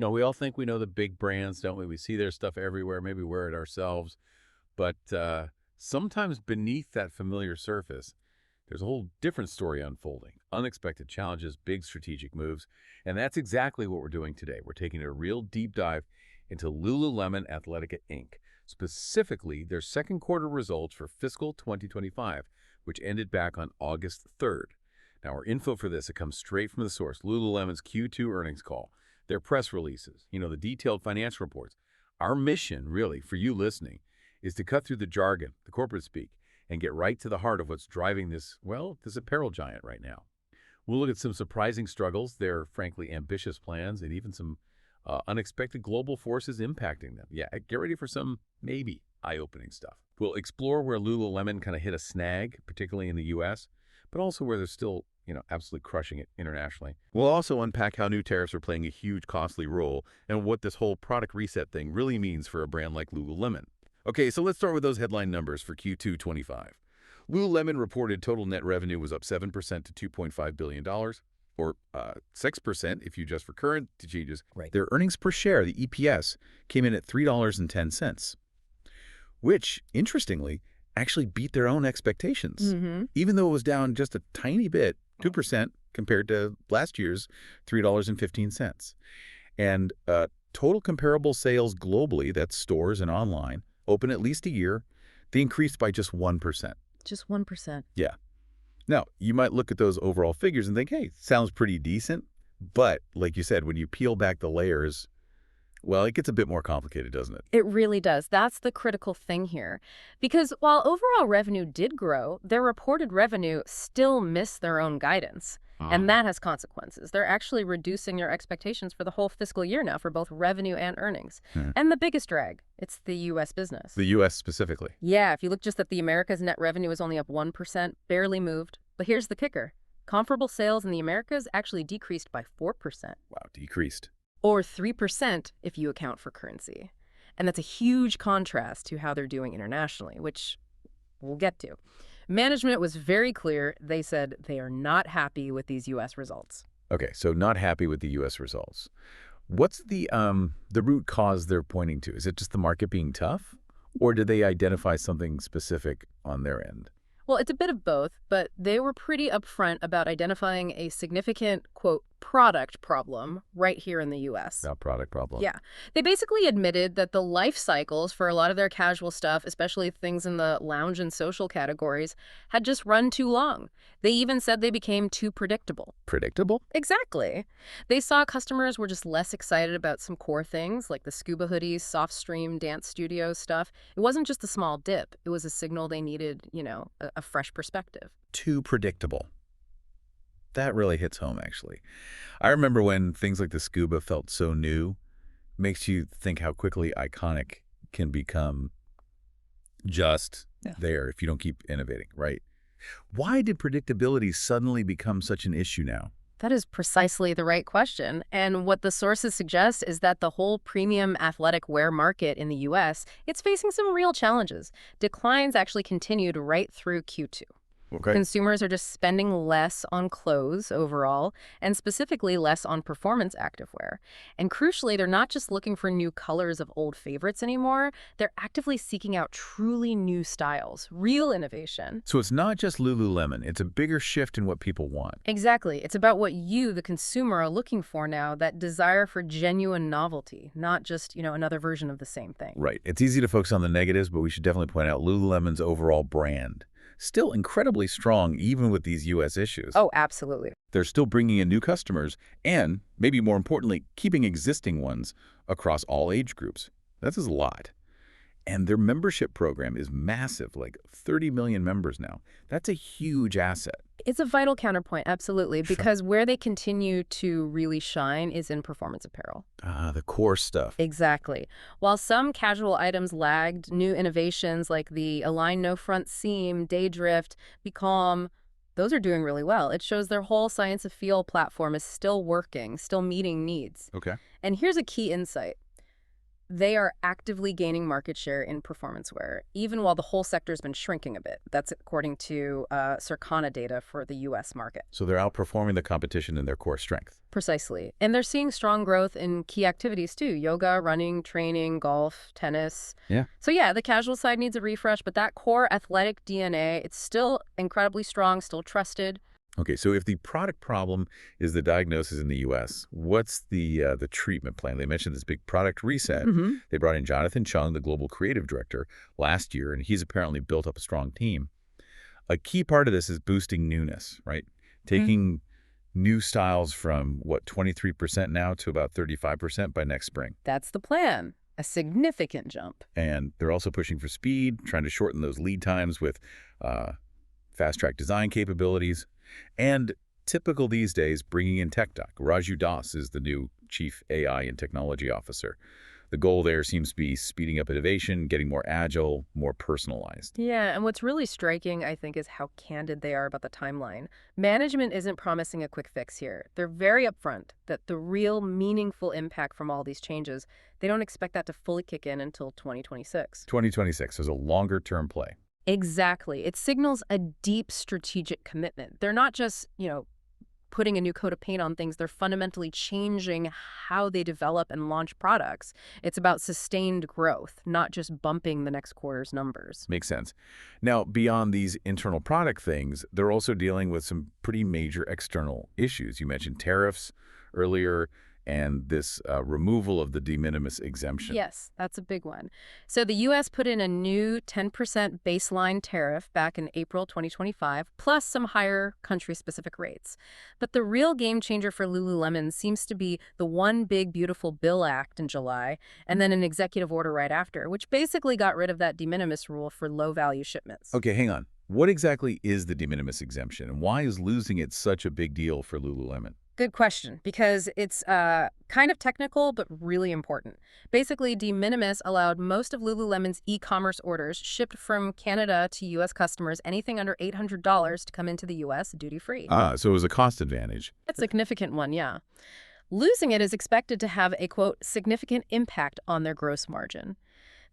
We all think we know the big brands, don't we? We see their stuff everywhere, maybe wear it ourselves. But sometimes beneath that familiar surface, there's a whole different story unfolding. Unexpected challenges, big strategic moves. And that's exactly what we're doing today. We're taking a real deep dive into Lululemon Athletica Inc., specifically their second quarter results for fiscal 2025, which ended back on August 3rd. Now, our info for this, it comes straight from the source, Lululemon's Q2 earnings call, their press releases, the detailed financial reports. Our mission, really, for you listening, is to cut through the jargon, the corporate speak, and get right to the heart of what's driving this apparel giant right now. We'll look at some surprising struggles, their frankly ambitious plans, and even some unexpected global forces impacting them. Yeah, get ready for some maybe eye-opening stuff. We'll explore where Lululemon kind of hit a snag, particularly in the U.S., but also where they're still, absolutely crushing it internationally. We'll also unpack how new tariffs are playing a huge, costly role and what this whole product reset thing really means for a brand like Lululemon. Okay, so let's start with those headline numbers for Q2 25. Lululemon reported total net revenue was up 7% to $2.5 billion, or 6% if you adjust for currency changes. Right. Their earnings per share, the EPS, came in at $3.10, which, interestingly, actually beat their own expectations, even though it was down just a tiny bit, 2% compared to last year's $3.15. And total comparable sales globally, that's stores and online, open at least a year, they increased by just 1%. Just 1%. Yeah. Now, you might look at those overall figures and think, hey, sounds pretty decent. But like you said, when you peel back the layers, well, it gets a bit more complicated, doesn't it? It really does. That's the critical thing here. Because while overall revenue did grow, their reported revenue still missed their own guidance. And that has consequences. They're actually reducing your expectations for the whole fiscal year now for both revenue and earnings. And the biggest drag, it's the U.S. business. The U.S. specifically. Yeah, if you look just at the Americas, net revenue is only up 1%, barely moved. But here's the kicker. Comparable sales in the Americas actually decreased by 4%. Wow, decreased. Or 3% if you account for currency. And that's a huge contrast to how they're doing internationally, which we'll get to. Management was very clear. They said they are not happy with these U.S. results. Okay, so not happy with the U.S. results. What's the root cause they're pointing to? Is it just the market being tough? Or did they identify something specific on their end? Well, it's a bit of both, but they were pretty upfront about identifying a significant, quote, product problem right here in the U.S. That product problem. Yeah. They basically admitted that the life cycles for a lot of their casual stuff, especially things in the lounge and social categories, had just run too long. They even said they became too predictable. Predictable? Exactly. They saw customers were just less excited about some core things like the scuba hoodies, soft stream, dance studio stuff. It wasn't just a small dip. It was a signal they needed, a fresh perspective. Too predictable. That really hits home, actually. I remember when things like the scuba felt so new, makes you think how quickly iconic can become just there if you don't keep innovating, right? Why did predictability suddenly become such an issue now? That is precisely the right question. And what the sources suggest is that the whole premium athletic wear market in the U.S., it's facing some real challenges. Declines actually continued right through Q2. Okay. Consumers are just spending less on clothes overall, and specifically less on performance activewear. And crucially, they're not just looking for new colors of old favorites anymore. They're actively seeking out truly new styles, real innovation. So it's not just Lululemon. It's a bigger shift in what people want. Exactly. It's about what you, the consumer, are looking for now, that desire for genuine novelty, not just, another version of the same thing. Right. It's easy to focus on the negatives, but we should definitely point out Lululemon's overall brand. Still incredibly strong, even with these U.S. issues. Oh, absolutely. They're still bringing in new customers and, maybe more importantly, keeping existing ones across all age groups. That's a lot. And their membership program is massive, like 30 million members now. That's a huge asset. It's a vital counterpoint, absolutely, Sure. because where they continue to really shine is in performance apparel. The core stuff. Exactly. While some casual items lagged, new innovations like the Align No Front Seam, Daydrift, Be Calm, those are doing really well. It shows their whole Science of Feel platform is still working, still meeting needs. Okay. And here's a key insight. They are actively gaining market share in performance wear, even while the whole sector's been shrinking a bit. That's according to Circana data for the U.S. market. So they're outperforming the competition in their core strength. Precisely. And they're seeing strong growth in key activities too: yoga, running, training, golf, tennis. Yeah. So yeah, the casual side needs a refresh, but that core athletic DNA, it's still incredibly strong, still trusted. Okay, so if the product problem is the diagnosis in the U.S., what's the treatment plan? They mentioned this big product reset. Hmm. They brought in Jonathan Chung, the global creative director, last year, and he's apparently built up a strong team. A key part of this is boosting newness, right? Taking new styles from, what, 23% now to about 35% by next spring. That's the plan. A significant jump. And they're also pushing for speed, trying to shorten those lead times with fast-track design capabilities. And typical these days, bringing in tech doc. Raju Das is the new chief AI and technology officer. The goal there seems to be speeding up innovation, getting more agile, more personalized. Yeah, and what's really striking, I think, is how candid they are about the timeline. Management isn't promising a quick fix here. They're very upfront that the real meaningful impact from all these changes, they don't expect that to fully kick in until 2026. 2026 is a longer-term play. Exactly. It signals a deep strategic commitment. They're not just, putting a new coat of paint on things. They're fundamentally changing how they develop and launch products. It's about sustained growth, not just bumping the next quarter's numbers. Makes sense. Now, beyond these internal product things, they're also dealing with some pretty major external issues. You mentioned tariffs earlier, and this removal of the de minimis exemption. Yes, that's a big one. So the U.S. put in a new 10% baseline tariff back in April 2025, plus some higher country-specific rates. But the real game changer for Lululemon seems to be the One Big Beautiful Bill Act in July, and then an executive order right after, which basically got rid of that de minimis rule for low-value shipments. Okay, hang on. What exactly is the de minimis exemption, and why is losing it such a big deal for Lululemon? Good question, because it's kind of technical, but really important. Basically, de minimis allowed most of Lululemon's e-commerce orders shipped from Canada to U.S. customers, anything under $800 to come into the U.S. duty-free. So it was a cost advantage. A significant one, yeah. Losing it is expected to have a, quote, significant impact on their gross margin.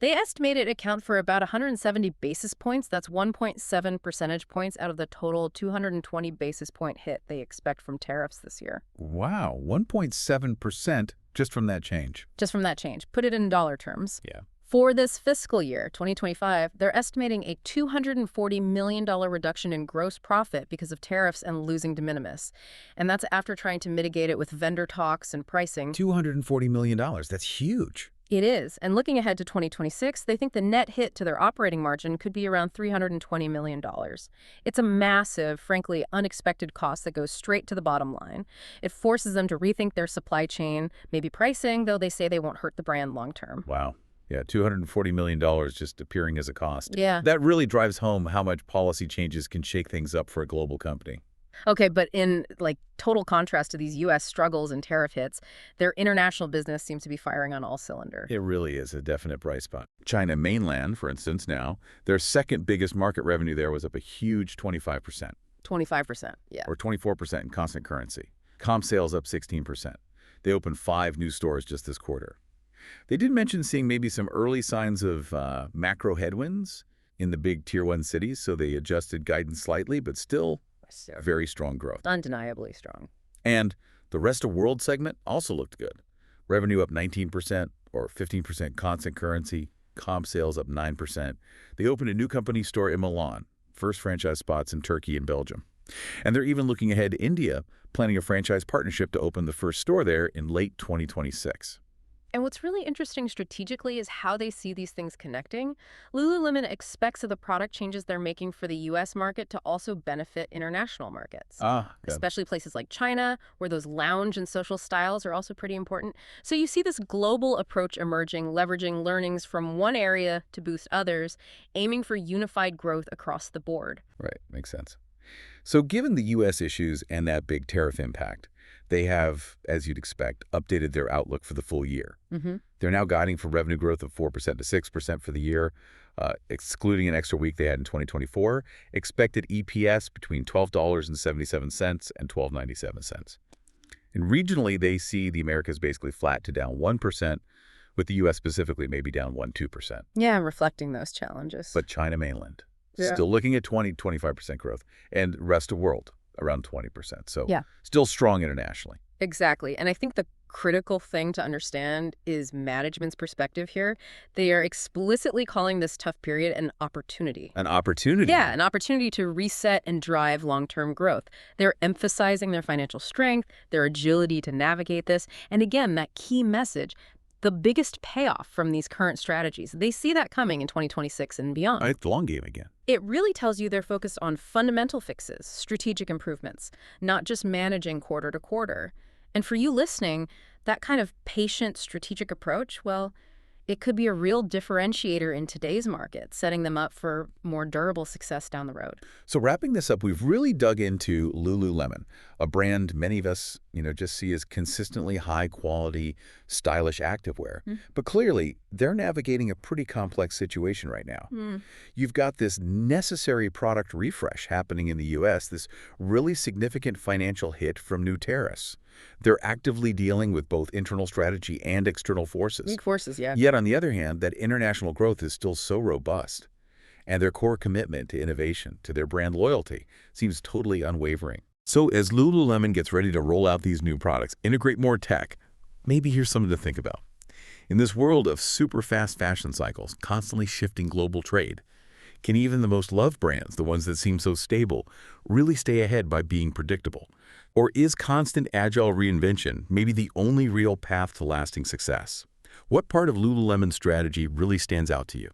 They estimate it account for about 170 basis points. That's 1.7 percentage points out of the total 220 basis point hit they expect from tariffs this year. Wow, 1.7% just from that change. Just from that change. Put it in dollar terms. Yeah. For this fiscal year, 2025, they're estimating a $240 million reduction in gross profit because of tariffs and losing de minimis. And that's after trying to mitigate it with vendor talks and pricing. $240 million. That's huge. It is. And looking ahead to 2026, they think the net hit to their operating margin could be around $320 million. It's a massive, frankly, unexpected cost that goes straight to the bottom line. It forces them to rethink their supply chain, maybe pricing, though they say they won't hurt the brand long term. Wow. Yeah, $240 million just appearing as a cost. Yeah. That really drives home how much policy changes can shake things up for a global company. Okay, but in total contrast to these U.S. struggles and tariff hits, their international business seems to be firing on all cylinders. It really is a definite bright spot. China mainland, for instance, now, their second biggest market revenue there was up a huge 25%. 25%, yeah. Or 24% in constant currency. Comp sales up 16%. They opened 5 new stores just this quarter. They did mention seeing maybe some early signs of macro headwinds in the big Tier 1 cities, so they adjusted guidance slightly, but still very strong growth. Undeniably strong. And the rest of world segment also looked good. Revenue up 19% or 15% constant currency. Comp sales up 9%. They opened a new company store in Milan. First franchise spots in Turkey and Belgium. And they're even looking ahead to India, planning a franchise partnership to open the first store there in late 2026. And what's really interesting strategically is how they see these things connecting. Lululemon expects that the product changes they're making for the U.S. market to also benefit international markets, especially places like China, where those lounge and social styles are also pretty important. So you see this global approach emerging, leveraging learnings from one area to boost others, aiming for unified growth across the board. Right, makes sense. So given the U.S. issues and that big tariff impact, they have, as you'd expect, updated their outlook for the full year. They're now guiding for revenue growth of 4% to 6% for the year, excluding an extra week they had in 2024. Expected EPS between $12.77 and $12.97. And regionally, they see the Americas basically flat to down 1%, with the U.S. specifically maybe down 1–2%. Yeah, reflecting those challenges. But China mainland, Yeah. still looking at 20–25% growth, and rest of world around 20%. So Yeah. still strong internationally. Exactly. And I think the critical thing to understand is management's perspective here. They are explicitly calling this tough period an opportunity. An opportunity. Yeah, an opportunity to reset and drive long-term growth. They're emphasizing their financial strength, their agility to navigate this, and again, that key message, the biggest payoff from these current strategies. They see that coming in 2026 and beyond. It's the long game again. It really tells you they're focused on fundamental fixes, strategic improvements, not just managing quarter to quarter. And for you listening, that kind of patient, strategic approach, well, it could be a real differentiator in today's market, setting them up for more durable success down the road. So wrapping this up, we've really dug into Lululemon, a brand many of us, just see as consistently high-quality, stylish activewear. But clearly, they're navigating a pretty complex situation right now. You've got this necessary product refresh happening in the U.S., this really significant financial hit from new tariffs. They're actively dealing with both internal strategy and external forces. Big forces, yeah. Yet, on the other hand, that international growth is still so robust. And their core commitment to innovation, to their brand loyalty, seems totally unwavering. So as Lululemon gets ready to roll out these new products, integrate more tech, maybe here's something to think about. In this world of super fast fashion cycles, constantly shifting global trade, can even the most loved brands, the ones that seem so stable, really stay ahead by being predictable? Or is constant agile reinvention maybe the only real path to lasting success? What part of Lululemon's strategy really stands out to you?